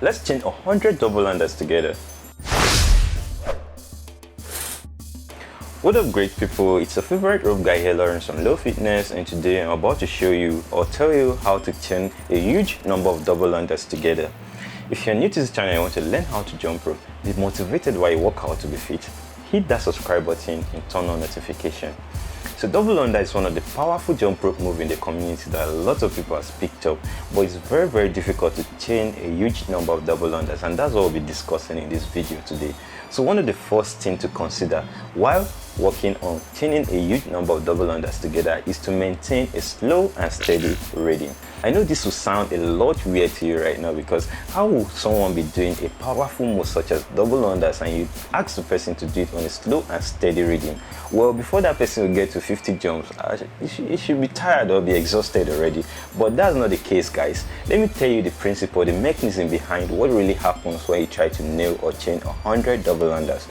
Let's chain 100 double unders together. What up great people, it's your favorite rope guy here, Lawrence from LOfitnez, and today I'm about to show you or tell you how to chain a huge number of double unders together. If you're new to this channel and you want to learn how to jump rope, be motivated while you work out to be fit, hit that subscribe button and turn on notification. So double under is one of the powerful jump rope moves in the community that a lot of people have picked up, but it's very difficult to chain a huge number of double unders, and that's what we'll be discussing in this video today. So one of the first things to consider while working on chaining a huge number of double unders together is to maintain a slow and steady rhythm. I know this will sound a lot weird to you right now, because how will someone be doing a powerful move such as double unders and you ask the person to do it on a slow and steady rhythm? Well, before that person will get to 50 jumps, you should be tired or be exhausted already. But that's not the case, guys. Let me tell you the principle, the mechanism behind what really happens when you try to nail or chain 100 double unders.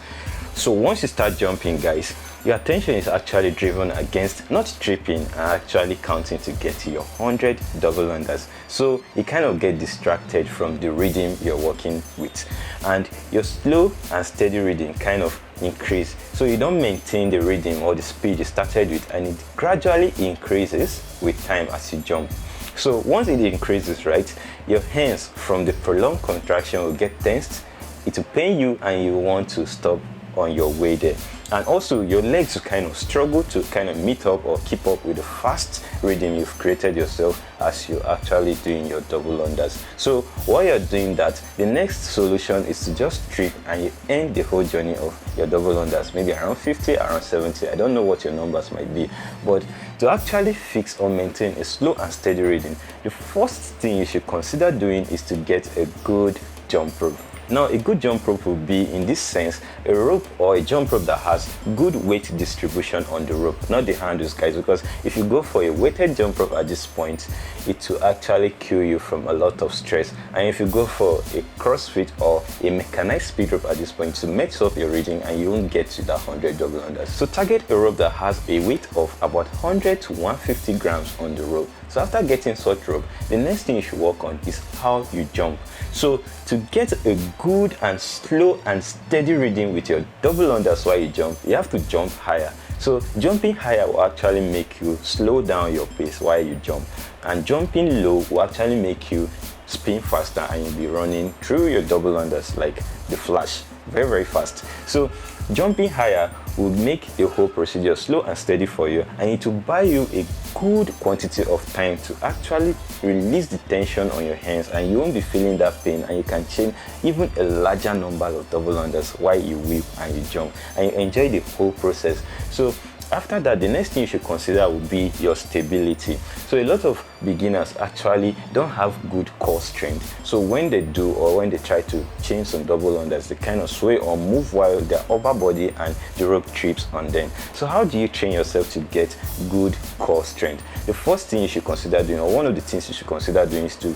So once you start jumping, guys, your attention is actually driven against not tripping and actually counting to get to your 100 double unders. So you kind of get distracted from the rhythm you're working with, and your slow and steady rhythm kind of increase. So you don't maintain the rhythm or the speed you started with, and it gradually increases with time as you jump. So once it increases, right, your hands from the prolonged contraction will get tensed, it will pain you and you want to stop on your way there, and also your legs will kind of struggle to kind of meet up or keep up with the fast rhythm you've created yourself as you're actually doing your double unders. So while you're doing that, the next solution is to just trip and you end the whole journey of your double unders, maybe around 50, around 70. I don't know what your numbers might be, but to actually fix or maintain a slow and steady rhythm, the first thing you should consider doing is to get a good jump rope. Now, a good jump rope will be, in this sense, a rope or a jump rope that has good weight distribution on the rope, not the handles, guys, because if you go for a weighted jump rope at this point, it will actually kill you from a lot of stress. And if you go for a CrossFit or a mechanized speed rope at this point, to mess up your reading and you won't get to that 100 double unders. So target a rope that has a weight of about 100 to 150 grams on the rope. So after getting such rope, the next thing you should work on is how you jump. So to get a good and slow and steady rhythm with your double unders while you jump, you have to jump higher. So jumping higher will actually make you slow down your pace while you jump, and jumping low will actually make you spin faster and you'll be running through your double unders like the Flash, very fast. So jumping higher will make the whole procedure slow and steady for you, and it will buy you a good quantity of time to actually release the tension on your hands, and you won't be feeling that pain, and you can chain even a larger number of double unders while you whip and you jump, and you enjoy the whole process. So after that, the next thing you should consider will be your stability. So a lot of beginners actually don't have good core strength. So when they do, or when they try to chain some double unders, they kind of sway or move while their upper body and the rope trips on them. So how do you train yourself to get good core strength? The first thing you should consider doing, or one of the things you should consider doing, is to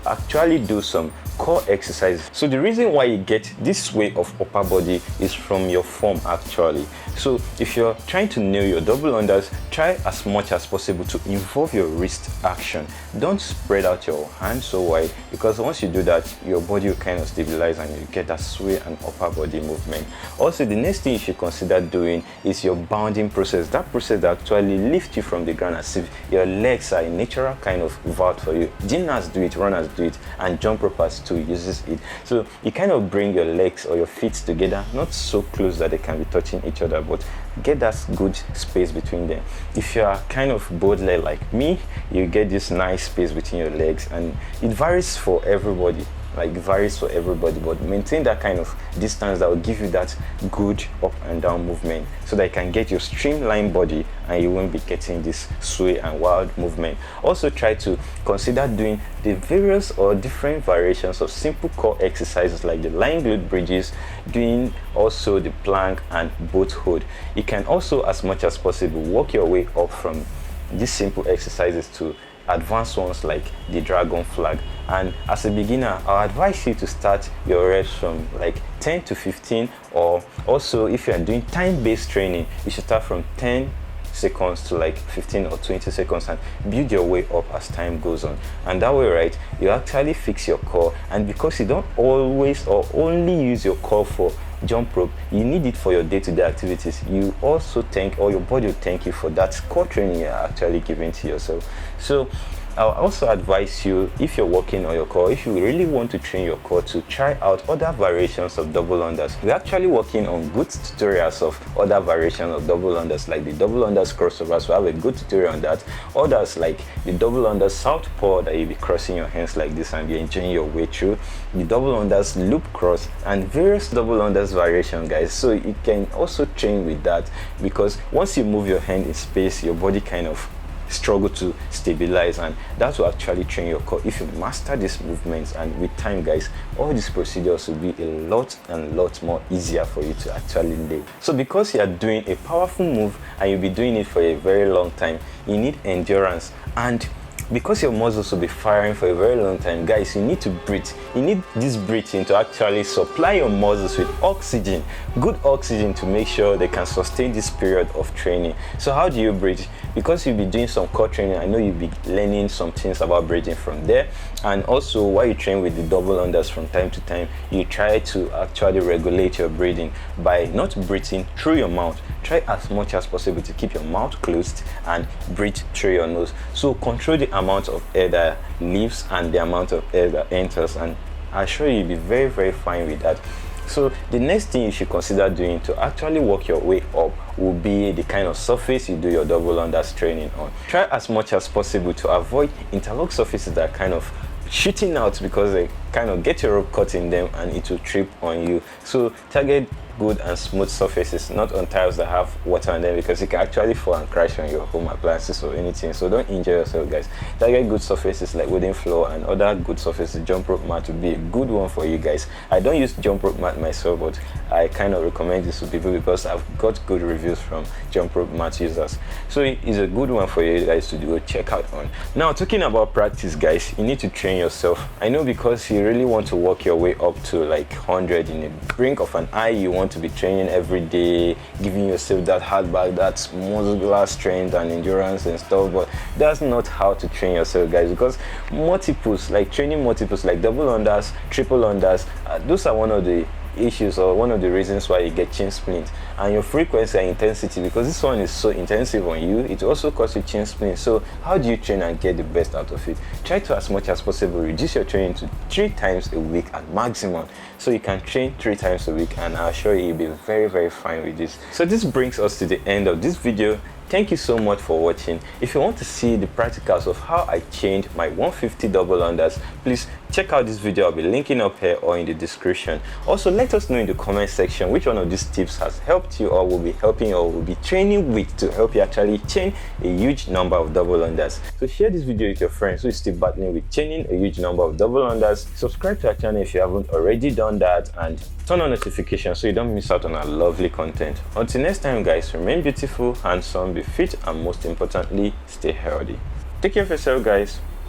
actually do some core exercises. So the reason why you get this sway of upper body is from your form actually. So if you're trying to nail your double unders, try as much as possible to involve your wrist action. Don't spread out your hands so wide, because once you do that, your body will kind of stabilize and you get that sway and upper body movement. Also, the next thing you should consider doing is your bounding process. That process that actually lifts you from the ground as if your legs are a natural kind of vault for you. Gymnasts do it, runners do it, and jump ropers too uses it. So you kind of bring your legs or your feet together, not so close that they can be touching each other, but get that good space between them. If you are kind of bow-legged like me, you get this nice space between your legs, and it varies for everybody. Like, varies for everybody, but maintain that kind of distance that will give you that good up and down movement, so that you can get your streamlined body and you won't be getting this sway and wild movement. Also, try to consider doing the various or different variations of simple core exercises like the lying glute bridges, doing also the plank and boat hold. You can also, as much as possible, work your way up from these simple exercises to advanced ones like the dragon flag. And as a beginner, I'll advise you to start your reps from like 10 to 15, or also if you are doing time-based training, you should start from 10 seconds to like 15 or 20 seconds and build your way up as time goes on. And that way, right, you actually fix your core. And because you don't always or only use your core for jump rope, you need it for your day-to-day activities. You also thank, or your body will thank you for that core training you're actually giving to yourself. So I'll also advise you, if you're working on your core, if you really want to train your core, to try out other variations of double unders. We're actually working on good tutorials of other variations of double unders, like the double unders crossovers. We have a good tutorial on that. Others like the double unders southpaw, that you'll be crossing your hands like this and you're enjoying your way through. The double unders loop cross, and various double unders variation, guys. So you can also train with that, because once you move your hand in space, your body kind of struggle to stabilize, and that will actually train your core if you master these movements. And with time, guys, all these procedures will be a lot more easier for you to actually lay. So because you are doing a powerful move and you'll be doing it for a very long time, you need endurance. And because your muscles will be firing for a very long time, guys, you need to breathe. You need this breathing to actually supply your muscles with oxygen, good oxygen, to make sure they can sustain this period of training. So how do you breathe? Because you'll be doing some core training, I know you'll be learning some things about breathing from there. And also, while you train with the double unders from time to time, you try to actually regulate your breathing by not breathing through your mouth. Try as much as possible to keep your mouth closed and breathe through your nose. So control the amount of air that leaves and the amount of air that enters, and I assure you, you'll be very fine with that. So the next thing you should consider doing to actually work your way up will be the kind of surface you do your double unders training on. Try as much as possible to avoid interlock surfaces that are kind of shooting out, because they kind of get your rope caught in them and it will trip on you. So target good and smooth surfaces, not on tiles that have water on them, because you can actually fall and crash on your home appliances or anything. So don't injure yourself, guys. Target good surfaces like wooden floor and other good surfaces. Jump rope mat would be a good one for you guys. I don't use jump rope mat myself, but I kind of recommend this to people because I've got good reviews from jump rope mat users. So it's a good one for you guys to go check out on. Now, talking about practice, guys, you need to train yourself. I know, because you really want to work your way up to like 100 in the blink of an eye, you want to be training every day, giving yourself that hard back, that muscular strength and endurance and stuff. But that's not how to train yourself, guys, because multiples, like training multiples like double unders, triple unders, those are one of the issues or one of the reasons why you get chin splint. And your frequency and intensity, because this one is so intensive on you, it also causes you chin splint. So how do you train and get the best out of it? Try to, as much as possible, reduce your training to 3 times a week at maximum. So you can train 3 times a week, and I'll assure you, you'll be very fine with this. So this brings us to the end of this video. Thank you so much for watching. If you want to see the practicals of how I changed my 150 double unders, please check out this video. I'll be linking up here or in the description. Also, let us know in the comment section which one of these tips has helped you, or will be helping you, or will be training with, to help you actually chain a huge number of double unders. So share this video with your friends who is still battling with chaining a huge number of double unders. Subscribe to our channel if you haven't already done that, and turn on notifications so you don't miss out on our lovely content. Until next time, guys, remain beautiful, handsome, be fit, and most importantly, stay healthy. Take care of yourself, guys.